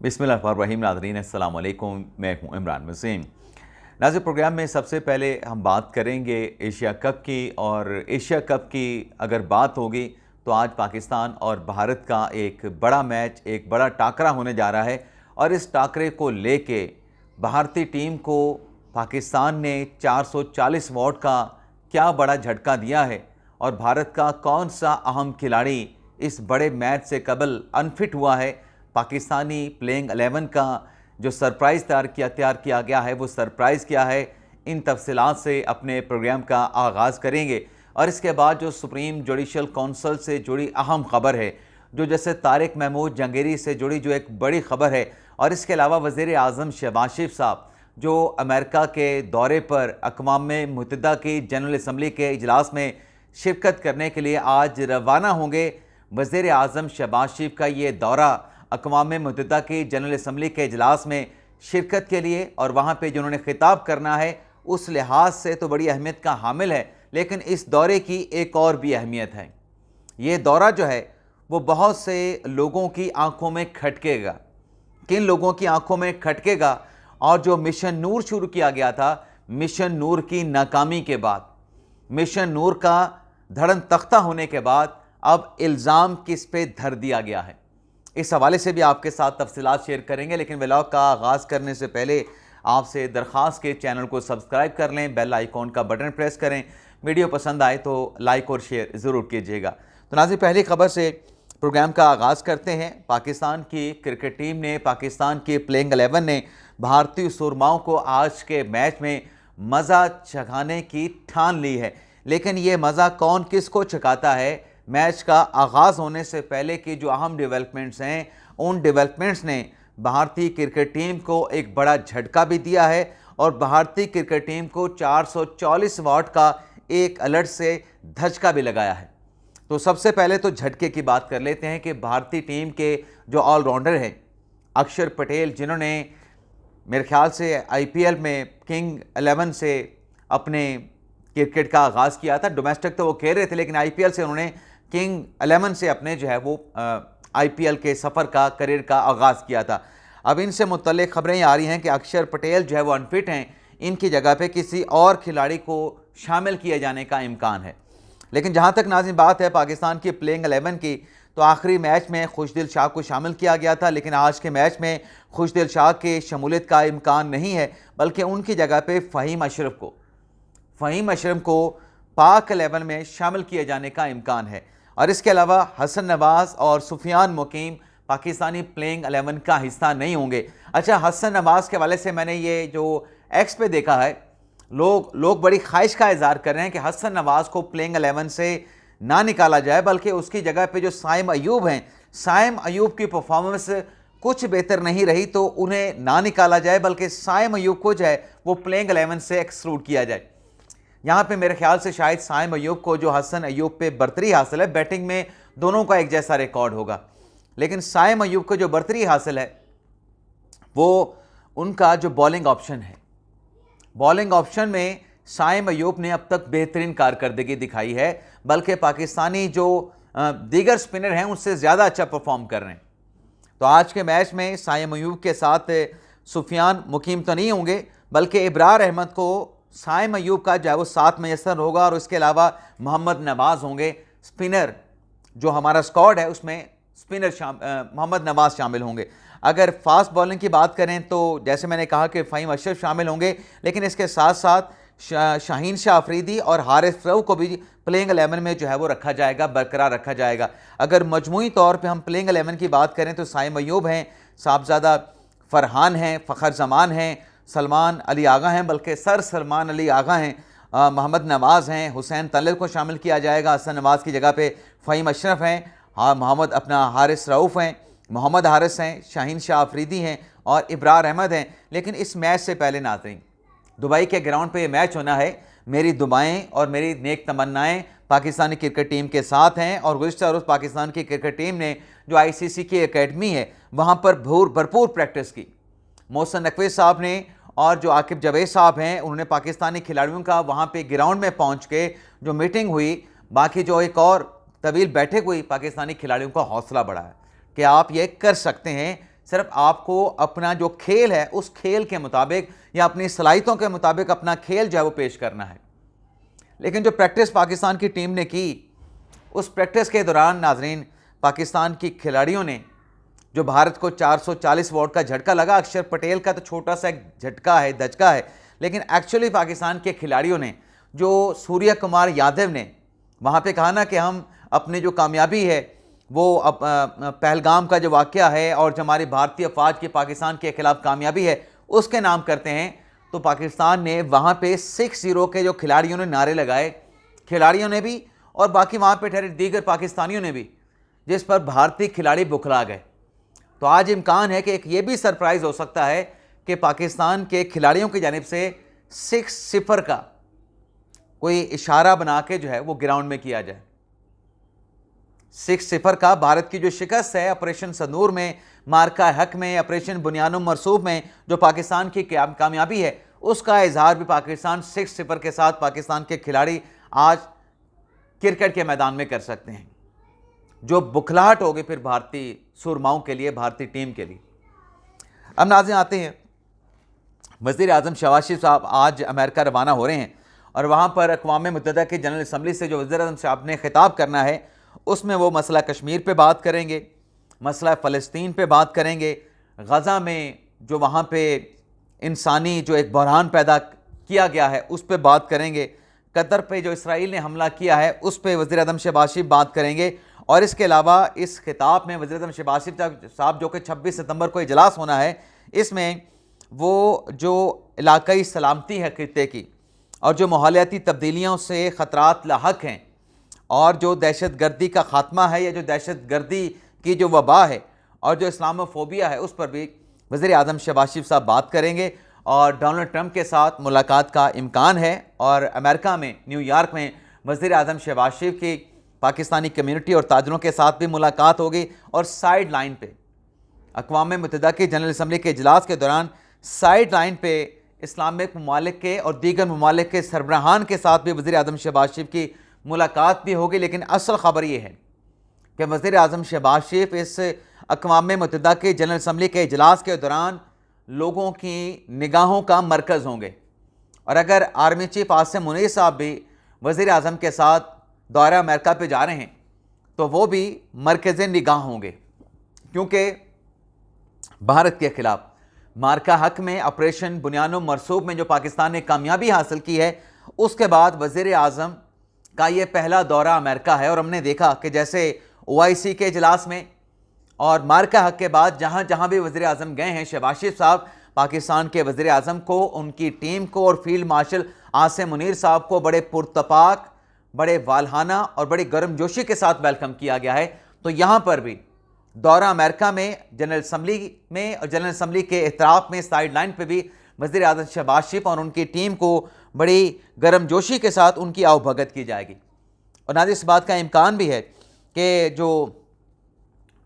बिस्मिल्लाहिर्रहमानिर्रहीम। नाज़रीन अस्सलाम वालेकुम, मैं हूँ इमरान वसीम। नाज़रीन, प्रोग्राम में सबसे पहले हम बात करेंगे एशिया कप की। और एशिया कप की अगर बात होगी तो आज पाकिस्तान और भारत का एक बड़ा मैच, एक बड़ा टाकरा होने जा रहा है। और इस टाकरे को लेके भारतीय टीम को पाकिस्तान ने 440 वॉट का क्या बड़ा झटका दिया है, और भारत का कौन सा अहम खिलाड़ी इस बड़े मैच से कबल अनफिट हुआ है। पाकिस्तानी प्लेइंग 11 का जो सरप्राइज़ तैयार किया गया है, वो सरप्राइज़ क्या है, इन तफसीलात से अपने प्रोग्राम का आगाज़ करेंगे। और इसके बाद जो सुप्रीम जुडिशल काउंसिल से जुड़ी अहम खबर है, जो जैसे तारिक महमूद जंगेरी से जुड़ी जो एक बड़ी खबर है। और इसके अलावा वज़ीर आज़म शहबाज शरीफ साहब जो अमेरिका के दौरे पर अक़वाम मुत्तहिदा की जनरल असम्बली के इजलास में शिरकत करने के लिए आज रवाना होंगे। वज़ीर आज़म शहबाज शरीफ का ये दौरा अक़वाम मुत्तहिदा की जनरल असम्बली के इजलास में शिरकत के लिए और वहाँ पे जिन्होंने खिताब करना है, उस लिहाज से तो बड़ी अहमियत का हामिल है। लेकिन इस दौरे की एक और भी अहमियत है। ये दौरा जो है वो बहुत से लोगों की आंखों में खटकेगा। किन लोगों की आंखों में खटकेगा? और जो मिशन नूर शुरू किया गया था, मिशन नूर की नाकामी के बाद, मिशन नूर का धड़न तख्ता होने के बाद अब इल्ज़ाम किस पे धर दिया गया है, इस हवाले से भी आपके साथ तफसीलात शेयर करेंगे। लेकिन व्लॉग का आगाज़ करने से पहले आपसे दरख्वास्त के चैनल को सब्सक्राइब कर लें, बेल आइकॉन का बटन प्रेस करें। वीडियो पसंद आए तो लाइक और शेयर ज़रूर कीजिएगा। तो नाज़रीन, पहली खबर से प्रोग्राम का आगाज़ करते हैं। पाकिस्तान की क्रिकेट टीम ने, पाकिस्तान की प्लेइंग 11 ने भारतीय सुरमाओं को आज के मैच में मज़ा चखाने की ठान ली है। लेकिन ये मज़ा कौन किसको चखाता है? मैच का आगाज़ होने से पहले की जो अहम डेवलपमेंट्स हैं, उन डेवलपमेंट्स ने भारतीय क्रिकेट टीम को एक बड़ा झटका भी दिया है और भारतीय क्रिकेट टीम को 440 वॉट का एक अलर्ट से धचका भी लगाया है। तो सबसे पहले तो झटके की बात कर लेते हैं कि भारतीय टीम के जो ऑलराउंडर हैं, अक्षर पटेल, जिन्होंने मेरे ख्याल से आईपीएल में किंग 11 से अपने क्रिकेट का आगाज़ किया था। डोमेस्टिक तो वो खेल रहे थे, लेकिन आईपीएल से उन्होंने किंग 11 से अपने जो है वो आईपीएल के सफ़र का, करियर का आगाज़ किया था। अब इनसे मुतल्लिक़ खबरें आ रही हैं कि अक्षर पटेल जो है वो अनफिट हैं, इनकी जगह पे किसी और खिलाड़ी को शामिल किए जाने का इम्कान है। लेकिन जहाँ तक नाज़रीन बात है पाकिस्तान की प्लेइंग 11 की, तो आखिरी मैच में खुशदिल शाह को शामिल किया गया था। लेकिन आज के मैच में खुशदिल शाह के शमूलियत का इम्कान नहीं है, बल्कि उनकी जगह पे फ़हीम अशरफ को पाक 11 में शामिल किए जाने का इम्कान है। और इसके अलावा हसन नवाज़ और सुफियान मुकीम पाकिस्तानी प्लेइंग 11 का हिस्सा नहीं होंगे। अच्छा, हसन नवाज़ के हवाले से मैंने ये जो एक्स पे देखा है, लोग बड़ी ख्वाहिश का इज़हार कर रहे हैं कि हसन नवाज़ को प्लेइंग 11 से ना निकाला जाए, बल्कि उसकी जगह पे जो साइम अयूब हैं, साइम अयूब की परफॉर्मेंस कुछ बेहतर नहीं रही तो उन्हें ना निकाला जाए, बल्कि साइम अयूब को जो है वो प्लेइंग 11 से एक्सक्लूड किया जाए। यहाँ पे मेरे ख्याल से शायद साइम अयूब को जो हसन अयूब पे बर्तरी हासिल है, बैटिंग में दोनों का एक जैसा रिकॉर्ड होगा, लेकिन साइम अयूब को जो बर्तरी हासिल है वो उनका जो बॉलिंग ऑप्शन है। बॉलिंग ऑप्शन में साइम अयूब ने अब तक बेहतरीन कारकर्दगी दिखाई है, बल्कि पाकिस्तानी जो दीगर स्पिनर हैं उनसे ज़्यादा अच्छा परफॉर्म कर रहे हैं। तो आज के मैच में साइम अयूब के साथ सुफियान मुकीम तो नहीं होंगे, बल्कि इब्रार अहमद को साइम अयूब का जो है वो साथ मैसर होगा। और उसके अलावा मोहम्मद नवाज़ होंगे। स्पिनर जो हमारा स्क्वाड है उसमें स्पिनर मोहम्मद नवाज़ शामिल होंगे। अगर फास्ट बॉलिंग की बात करें तो जैसे मैंने कहा कि फ़हीम अशरफ शामिल होंगे, लेकिन इसके साथ साथ शाहीन शाह अफरीदी और हारिस रऊफ़ को भी प्लेइंग 11 में जो है वो रखा जाएगा, बरकरार रखा जाएगा। अगर मजमूई तौर पे हम प्लेइंग 11 की बात करें तो साइम अयूब हैं, साहबजादा फ़रहान हैं, फ़खर जमान हैं, सलमान अली आगा हैं, बल्कि सर सलमान अली आगा हैं, मोहम्मद नवाज़ हैं, हुसैन तलब को शामिल किया जाएगा। हसन नवाज़ की जगह पे फ़हीम अशरफ हैं, हाँ मोहम्मद अपना हारिस रऊफ़ हैं, मोहम्मद हारिस हैं, शाहीन शाह अफरीदी हैं और इब्रार अहमद हैं। लेकिन इस मैच से पहले नाज़रीन, दुबई के ग्राउंड पे ये मैच होना है। मेरी दुआएं और मेरी नेक तमन्नाएं पाकिस्तानी क्रिकेट टीम के साथ हैं। और गुज़िश्ता रोज़ पाकिस्तान की क्रिकेट टीम ने जो आईसीसी की एकेडमी है वहाँ पर भरपूर प्रैक्टिस की। मोहसिन नकवी साहब ने और जो आकिब जावेद साहब हैं, उन्होंने पाकिस्तानी खिलाड़ियों का वहाँ पे ग्राउंड में पहुँच के जो मीटिंग हुई, बाकी जो एक और तवील बैठक हुई, पाकिस्तानी खिलाड़ियों का हौसला बढ़ाया कि आप ये कर सकते हैं, सिर्फ आपको अपना जो खेल है उस खेल के मुताबिक या अपनी सलाहियतों के मुताबिक अपना खेल जो है वो पेश करना है। लेकिन जो प्रैक्टिस पाकिस्तान की टीम ने की, उस प्रैक्टिस के दौरान नाजरीन पाकिस्तान की खिलाड़ियों ने जो भारत को 440 वोट का झटका लगा, अक्षर पटेल का तो छोटा सा एक झटका है, दचका है, लेकिन एक्चुअली पाकिस्तान के खिलाड़ियों ने, जो सूर्य कुमार यादव ने वहाँ पे कहा ना कि हम अपनी जो कामयाबी है वो पहलगाम का जो वाक़या है और जो हमारी भारतीय फ़ौज की पाकिस्तान के ख़िलाफ़ कामयाबी है उसके नाम करते हैं, तो पाकिस्तान ने वहाँ पे 6-0 के जो खिलाड़ियों ने नारे लगाए, खिलाड़ियों ने भी और बाकी वहाँ पे ठहरे दीगर पाकिस्तानियों ने भी, जिस पर भारतीय खिलाड़ी बुखला गए। तो आज इम्कान है कि एक ये भी सरप्राइज़ हो सकता है कि पाकिस्तान के खिलाड़ियों की जानिब से 6-0 का कोई इशारा बना के जो है वो ग्राउंड में किया जाए। 6-0 का भारत की जो शिकस्त है ऑपरेशन संदूर में, मार्का हक में, ऑपरेशन बुनियानुम मरसूब में जो पाकिस्तान की कामयाबी है, उसका इजहार भी पाकिस्तान 6-0 के साथ पाकिस्तान के खिलाड़ी आज क्रिकेट के मैदान में कर सकते हैं, जो बुखलाहट होगी फिर भारतीय सुरमाओं के लिए, भारतीय टीम के लिए। अब नाज़रीन आते हैं, वज़ीर आज़म शहबाज शरीफ साहब आज अमेरिका रवाना हो रहे हैं और वहाँ पर अक़वाम मुत्तहिदा की जनरल असम्बली से जो वज़ीर आज़म साहब ने खिताब करना है उसमें वो मसला कश्मीर पे बात करेंगे, मसला फ़लस्तीन पे बात करेंगे, गज़ा में जो वहाँ पे इंसानी जो एक बहरान पैदा किया गया है उस पर बात करेंगे, कतर पे जो इसराइल ने हमला किया है उस पर वज़ीर आज़म शहबाज शरीफ बात करेंगे। और इसके अलावा इस खिताब में वज़ीर आज़म शहबाज शरीफ साहब जो कि 26 सितंबर को इजलास होना है, इसमें वो जो इलाकाई सलामती है खित्ते की और जो माहौलियाती तब्दीलियों से ख़तरात लाहक हैं और जो दहशत गर्दी का ख़ात्मा है या जो दहशत गर्दी की जो वबा है और जो इस्लामोफोबिया है उस पर भी वज़ीर आज़म शहबाज शरीफ साहब बात करेंगे। और डोनाल्ड ट्रंप के साथ मुलाकात का इम्कान है और अमेरिका में न्यूयॉर्क में वज़ीर आज़म शहबाज शरीफ की पाकिस्तानी कम्यूनिटी और ताजरों के साथ भी मुलाकात होगी। और साइड लाइन पे अक़वाम मुत्तहिदा की जनरल असम्बली के इजलास के दौरान साइड लाइन पे इस्लामिक ममालिक के और दीगर ममालिक के सरबराहान के साथ भी वज़ीर आज़म शहबाज शरीफ की मुलाकात भी होगी। लेकिन असल ख़बर ये है कि वज़ीर आज़म शहबाज शरीफ इस अक़वाम मुत्तहिदा की जनरल असम्बली के इजलास के दौरान लोगों की निगाहों का मरकज़ होंगे। और अगर आर्मी चीफ आसिम मुनीर साहब भी वज़ीर आज़म के साथ दौरा अमेरिका पे जा रहे हैं तो वो भी मरकज़ निगाह होंगे, क्योंकि भारत के ख़िलाफ़ मार्का हक में ऑपरेशन बुनियानुम मरसूब में जो पाकिस्तान ने कामयाबी हासिल की है, उसके बाद वज़ीर आज़म का ये पहला दौरा अमेरिका है। और हमने देखा कि जैसे OIC के इजलास में और मार्का हक के बाद जहाँ जहाँ भी वज़ीर आज़म गए हैं, शहबाज शरीफ साहब पाकिस्तान के वज़ीर आज़म को, उनकी टीम को और फील्ड मार्शल आसिम मुनीर साहब को बड़े पुरतपाक, बड़े वालहाना और बड़ी गर्मजोशी के साथ वेलकम किया गया है। तो यहाँ पर भी दौरा अमेरिका में जनरल असम्बली में और जनरल असम्बली के एहतराम में साइड लाइन पर भी वज़ीर आज़म शहबाज शरीफ और उनकी टीम को बड़ी गर्मजोशी के साथ उनकी आवभगत की जाएगी। और नाज़रीन इस बात का इम्कान भी है कि जो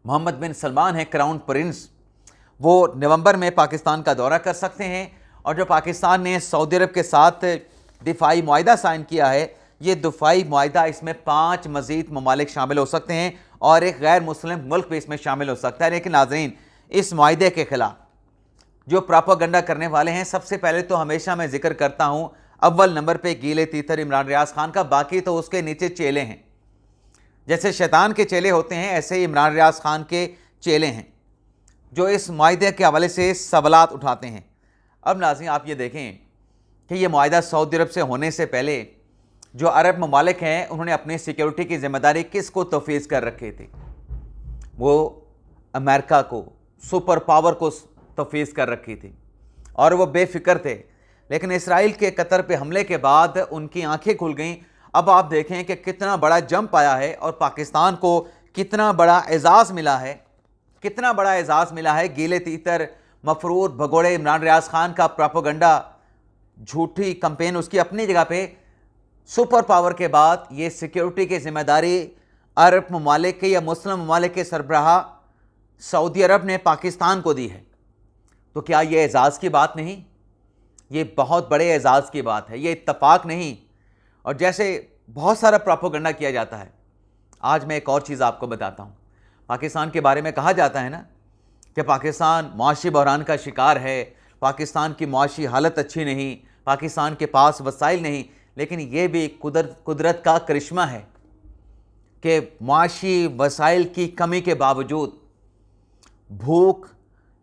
मोहम्मद बिन सलमान है, क्राउन प्रिंस, वो नवंबर में पाकिस्तान का दौरा कर सकते हैं। और जो पाकिस्तान ने सऊदी अरब के साथ दिफाई मुआहिदा साइन किया है, ये दिफाई मुआहिदा, इसमें 5 मज़ीद ममालिक शामिल हो सकते हैं और एक गैर मुस्लिम मुल्क भी इसमें शामिल हो सकता है। लेकिन नाज़रीन इस मुआहिदे के ख़िलाफ़ जो प्रोपेगेंडा करने वाले हैं, सबसे पहले तो हमेशा मैं जिक्र करता हूँ अव्वल नंबर पे गीले तीतर इमरान रियाज खान का, बाकी तो उसके नीचे चेले हैं। जैसे शैतान के चेले होते हैं ऐसे ही इमरान रियाज खान के चेले हैं जो इस मुआहिदे के हवाले से सवालात उठाते हैं। अब नाज़रीन आप ये देखें कि ये मुआहिदा सऊदी अरब से होने से पहले जो अरब ममालिक हैं उन्होंने अपनी सिक्योरिटी की जिम्मेदारी किसको तफवीज़ कर रखी थी? वो अमेरिका को, सुपर पावर को तफवीज़ कर रखी थी और वो बेफिक्र थे। लेकिन इसराइल के कतर पे हमले के बाद उनकी आंखें खुल गईं। अब आप देखें कि कितना बड़ा जंप आया है और पाकिस्तान को कितना बड़ा एजाज़ मिला है, कितना बड़ा एजाज़ मिला है। गीले तीतर, मफरूर, भगोड़े इमरान रियाज खान का प्रोपेगेंडा, झूठी कंपेन उसकी अपनी जगह पे, सुपर पावर के बाद ये सिक्योरिटी की जिम्मेदारी अरब ममालिक के या मुस्लिम ममालिक के सरबराह सऊदी अरब ने पाकिस्तान को दी है। तो क्या ये एजाज़ की बात नहीं? ये बहुत बड़े एजाज़ की बात है, ये इत्तफाक नहीं। और जैसे बहुत सारा प्रोपेगेंडा किया जाता है, आज मैं एक और चीज़ आपको बताता हूँ। पाकिस्तान के बारे में कहा जाता है ना कि पाकिस्तान मुआशी बहरान का शिकार है, पाकिस्तान की मुआशी हालत अच्छी नहीं, पाकिस्तान के पास वसाइल नहीं, लेकिन ये भी कुदरत का करिश्मा है कि मुआशी वसाइल की कमी के बावजूद, भूख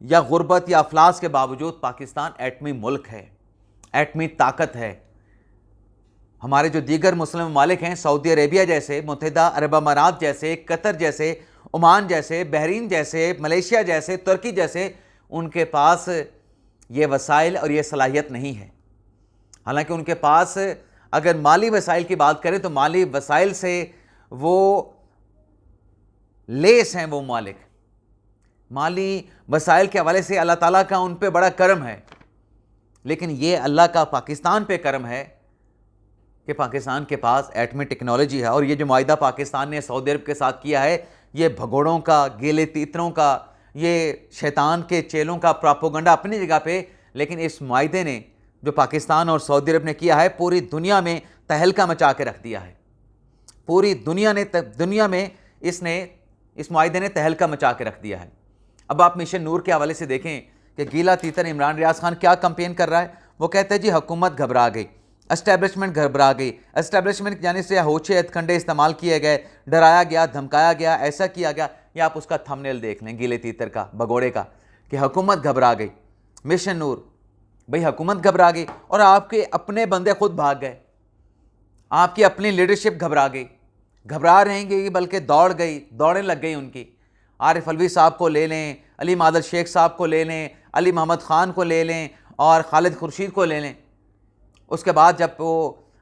या गुर्बत या अफलास के बावजूद पाकिस्तान एटमी मुल्क है, एटमी ताकत है। हमारे जो दीगर मुस्लिम ममालिक हैं, सऊदी अरेबिया जैसे, मुत्तहिदा अरब अमारात जैसे, कतर जैसे, ओमान जैसे, बहरीन जैसे, मलेशिया जैसे, तुर्की जैसे, उनके पास ये वसाइल और ये सलाहियत नहीं है। हालांकि उनके पास अगर माली वसाइल की बात करें तो माली वसाइल से वो लेस हैं। वो मालिक माली वसाइल के हवाले से अल्लाह ताला का उन पे बड़ा करम है, लेकिन ये अल्लाह का पाकिस्तान पे करम है कि पाकिस्तान के पास एटमी टेक्नोलॉजी है। और ये जो मुआहिदा पाकिस्तान ने सऊदी अरब के साथ किया है, ये भगोड़ों का, गेले तीतरों का, ये शैतान के चेलों का प्रोपेगेंडा अपनी जगह पे, लेकिन इस मुआहिदे ने जो पाकिस्तान और सऊदी अरब ने किया है, पूरी दुनिया में तहलका मचा के रख दिया है। पूरी दुनिया में इस मुआहिदे ने तहलका मचा के रख दिया है। अब आप मिशन नूर के हवाले से देखें कि गीला तीतर इमरान रियाज खान क्या कंपेन कर रहा है। वो कहते हैं जी हुकूमत घबरा गई, एस्टेब्लिशमेंट घबरा गई, एस्टेब्लिशमेंट यानी से होशे हथकंडे इस्तेमाल किए गए, डराया गया, धमकाया गया, ऐसा किया गया। या आप उसका थंबनेल देख लें गीले तीतर का, भगोड़े का, कि हुकूमत घबरा गई। मिशन नूर, भाई हुकूमत घबरा गई और आपके अपने बंदे खुद भाग गए, आपकी अपनी लीडरशिप घबरा गई, घबरा रहेंगे बल्कि दौड़ने लग गई उनकी। आरिफ अलवी साहब को ले लें, अली मादल शेख साहब को ले लें, अली मोहम्मद ख़ान को ले लें और खालिद खुर्शीद को ले लें। उसके बाद जब वो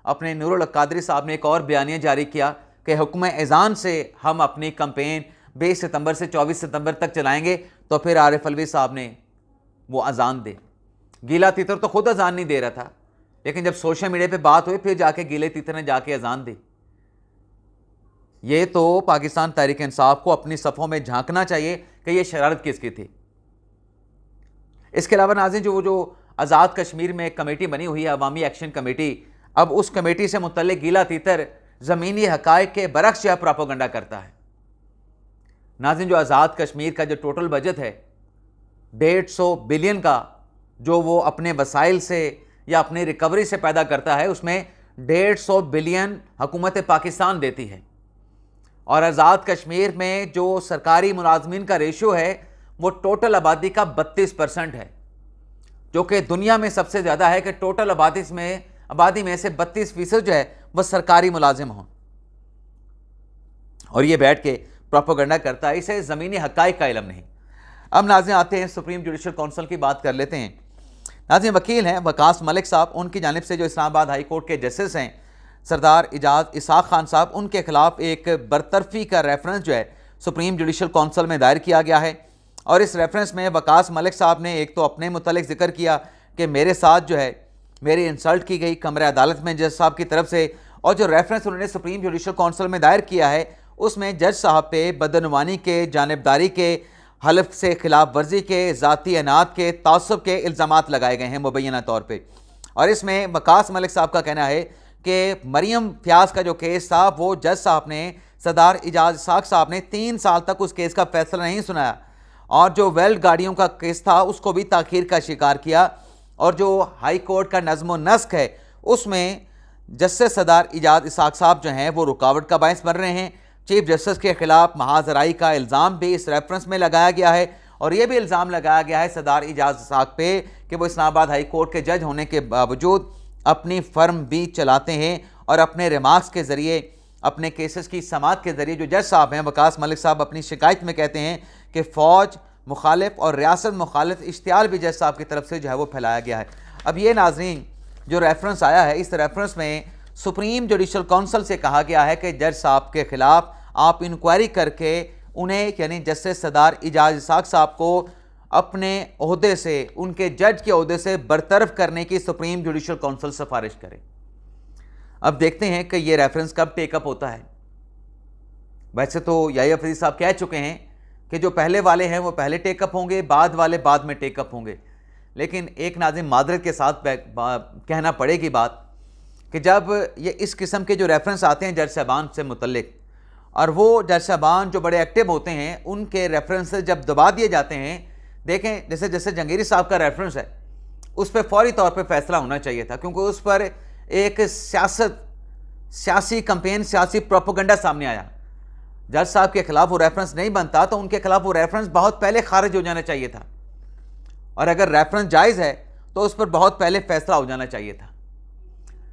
अपने नूरुल कादरी साहब ने एक और बयानिया जारी किया कि हुक्म एज़ान से हम अपनी कंपेन 20 सितंबर से 24 सितंबर तक चलाएंगे, तो फिर आरिफ अलवी साहब ने वो अजान दे। गीला तीतर तो खुद अजान नहीं दे रहा था, लेकिन जब सोशल मीडिया पे बात हुई फिर जाके गीले तीतर ने जाके अजान दी। ये तो पाकिस्तान तहरीक इंसाफ को अपनी सफ़ों में झांकना चाहिए कि ये शरारत किसकी थी। इसके अलावा नाज़रीन, जो आज़ाद कश्मीर में एक कमेटी बनी हुई है, अवामी एक्शन कमेटी, अब उस कमेटी से मुतल्लिक गीला तीतर ज़मीनी हक़ाइक़ के बरक्स जो है प्रोपेगेंडा करता है। नाज़रीन, जो आज़ाद कश्मीर का जो टोटल बजट है 150 बिलियन का, जो वो अपने वसाइल से या अपनी रिकवरी से पैदा करता है, उसमें 150 बिलियन हुकूमत पाकिस्तान देती है। और आज़ाद कश्मीर में जो सरकारी मुलाजमीन का रेशो है वो टोटल आबादी का 32% है, जो कि दुनिया में सबसे ज़्यादा है कि टोटल आबादी में से 32% जो है वह सरकारी मुलाजिम हों। और ये बैठ के प्रोपेगेंडा करता है, इसे ज़मीनी हक़ाइक़ का इल्म नहीं। अब नाज़रीन आते हैं सुप्रीम जुडिशल काउंसिल की बात कर लेते हैं। नाज़रीन, वकील हैं वकास मलिक साहब, उनकी जानिब से जो इस्लामाबाद हाई कोर्ट के जस्टिस हैं सरदार इजाज़ इसाक खान साहब, उनके खिलाफ एक बरतरफी का रेफरेंस जो है सुप्रीम जुडिशल काउंसिल में दायर किया गया है। और इस रेफरेंस में वकास मलिक साहब ने एक तो अपने मुतल्लिक जिक्र किया कि मेरे साथ जो है मेरी इंसल्ट की गई कमरे अदालत में जज साहब की तरफ से, और जो रेफरेंस उन्होंने सुप्रीम जुडिशल काउंसिल में दायर किया है उसमें जज साहब पे बदनवानी के, जानिबदारी के, हलफ से खिलाफ वर्जी के, ज़ाती अनात के, तासुब के इल्ज़ामात लगाए गए हैं मुबैना तौर पर। और इसमें वकास मलिक साहब का कहना है कि मरियम फ्याज का जो केस था वो जज साहब ने, सरदार इजाज़ इसाक साहब ने 3 साल तक उस केस का फैसला नहीं सुनाया, और जो वेल्ड गाड़ियों का केस था उसको भी ताख़ीर का शिकार किया। और जो हाई कोर्ट का नज़्म व नस्क है उसमें जस्टिस सरदार इजाज़ इसाक साहब जो हैं वो रुकावट का बायस बन रहे हैं। चीफ जस्टिस के खिलाफ महाजराई का इल्ज़ाम भी इस रेफरेंस में लगाया गया है, और ये भी इल्ज़ाम लगाया गया है सरदार इजाज़ इसाक पे कि वो इस्लामाबाद हाई कोर्ट के जज होने के बावजूद अपनी फर्म भी चलाते हैं, और अपने रिमार्क्स के ज़रिए, अपने केसेस की समाअत के ज़रिए जो जज साहब हैं वकास मलिक साहब अपनी शिकायत में कहते हैं कि फ़ौज मुखालिफ और रियासत मुखालिफ इश्तियाल भी जज साहब की तरफ से जो है वो फैलाया गया है। अब ये नाज़रीन जो रेफरेंस आया है, इस रेफरेंस में सुप्रीम जुडिशल काउंसिल से कहा गया है कि जज साहब के ख़िलाफ़ आप इंक्वायरी करके उन्हें, यानी जस्टिस सरदार इजाज़ इसाक साहब को अपने ओहदे से, उनके जज के ओहदे से बरतरफ करने की सुप्रीम जुडिशल काउंसिल सिफारिश करे। अब देखते हैं कि ये रेफरेंस कब टेकअप होता है। वैसे तो याहिया फरीद साहब कह चुके हैं कि जो पहले वाले हैं वो पहले टेकअप होंगे, बाद वाले बाद में टेकअप होंगे। लेकिन एक नाज़िम मादरत के साथ कहना पड़ेगी बात कि जब ये इस किस्म के जो रेफरेंस आते हैं जज साहबान से मुतल्लिक, और वो जज साहबान जो बड़े एक्टिव होते हैं उनके रेफरेंसेस जब दबा दिए जाते हैं देखें जैसे जैसे जंगीरी साहब का रेफरेंस है उस पर फौरी तौर पे फैसला होना चाहिए था, क्योंकि उस पर एक सियासी कंपेन, सियासी प्रोपोगंडा सामने आया। जज साहब के खिलाफ वो रेफरेंस नहीं बनता तो उनके खिलाफ वो रेफरेंस बहुत पहले खारिज हो जाना चाहिए था, और अगर रेफरेंस जायज़ है तो उस पर बहुत पहले फैसला हो जाना चाहिए था।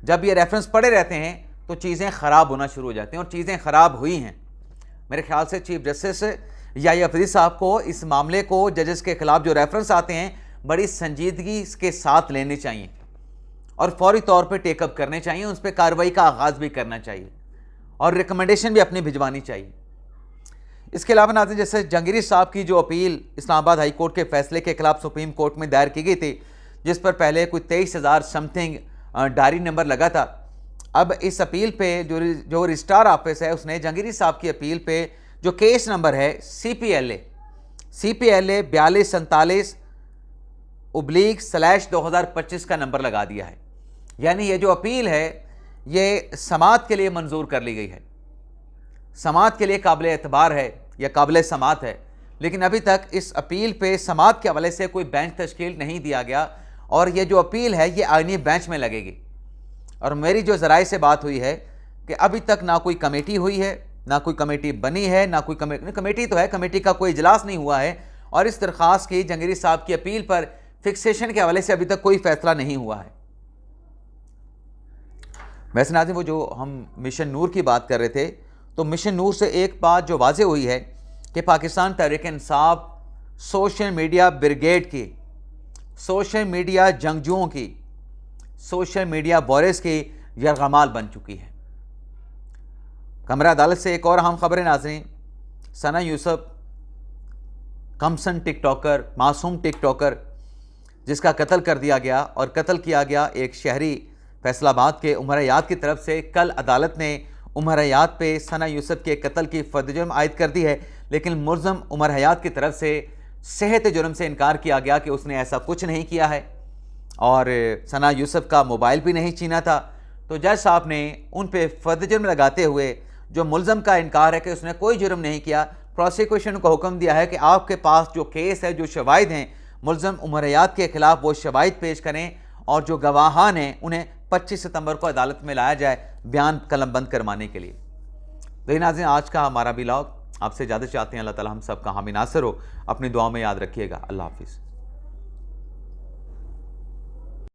जब ये रेफरेंस पड़े रहते हैं तो चीज़ें ख़राब होना शुरू हो जाती हैं, और चीज़ें ख़राब हुई हैं। मेरे ख्याल से चीफ जस्टिस या अफरीदी साहब को इस मामले को, जजेस के खिलाफ जो रेफरेंस आते हैं, बड़ी संजीदगी के साथ लेने चाहिए और फौरी तौर पे टेकअप करने चाहिए, उस पर कार्रवाई का आगाज़ भी करना चाहिए और रिकमेंडेशन भी अपनी भिजवानी चाहिए। इसके अलावा नाज़रीन, जैसे जंगीरी साहब की जो अपील इस्लामाबाद हाई कोर्ट के फैसले के खिलाफ सुप्रीम कोर्ट में दायर की गई थी, जिस पर पहले कोई 23,000 समथिंग डायरी नंबर लगा था, अब इस अपील पे जो रजिस्ट्रार ऑफिस है उसने जंगीरी साहब की अपील पे जो केस नंबर है CPLA 4247/2025 का नंबर लगा दिया है। यानी ये जो अपील है ये समाअत के लिए मंजूर कर ली गई है, समाअत के लिए काबिल एतबार है या काबिल समाअत है, लेकिन अभी तक इस अपील पे समाअत के हवाले से कोई बेंच तश्कील नहीं दिया गया, और ये जो अपील है ये आईनी बेंच में लगेगी। और मेरी जो ज़राए से बात हुई है कि अभी तक ना कोई कमेटी हुई है, ना कोई कमेटी बनी है, ना कोई कमेटी तो है, कमेटी का कोई इजलास नहीं हुआ है, और इस दरख्वास्त की जंगीरी साहब की अपील पर फिक्सेशन के हवाले से अभी तक कोई फैसला नहीं हुआ है। वैसे नाज़रीन, वो जो हम मिशन नूर की बात कर रहे थे, तो मिशन नूर से एक बात जो वाज़े हुई है कि Pakistan Tehreek Insaf social media brigade की, सोशल मीडिया जंगजुओं की, सोशल मीडिया वॉरियर्स की यरगमाल बन चुकी है। कमरा अदालत से एक और अहम खबर है नाज़रीन, सना यूसुफ, कमसन टिकटॉकर, मासूम टिकटॉकर, जिसका कत्ल कर दिया गया और कत्ल किया गया एक शहरी फैसलाबाद के उमर हयात की तरफ से। कल अदालत ने उमर हयात पे सना यूसुफ के कत्ल की फर्द जुर्म आयद कर दी है, लेकिन मुलज़म उमर हयात की तरफ से सेहत जुर्म से इनकार किया गया कि उसने ऐसा कुछ नहीं किया है, और सना यूसुफ का मोबाइल भी नहीं छीना था। तो जज साहब ने उन पे फर्द जुर्म लगाते हुए जो मुलज़म का इनकार है कि उसने कोई जुर्म नहीं किया, प्रोसिक्यूशन को हुक्म दिया है कि आपके पास जो केस है, जो शवाहिद हैं मुलज़म उमर हयात के खिलाफ, वो शवाहिद पेश करें, और जो गवाहान हैं उन्हें 25 सितंबर को अदालत में लाया जाए बयान कलमबंद करवाने के लिए। तो नाज़रीन, आज का हमारा व्लॉग आपसे ज़्यादा चाहते हैं। अल्लाह ताला हम सब का हामी नासिर हो। अपनी दुआ में याद रखिएगा। अल्लाह हाफिज़।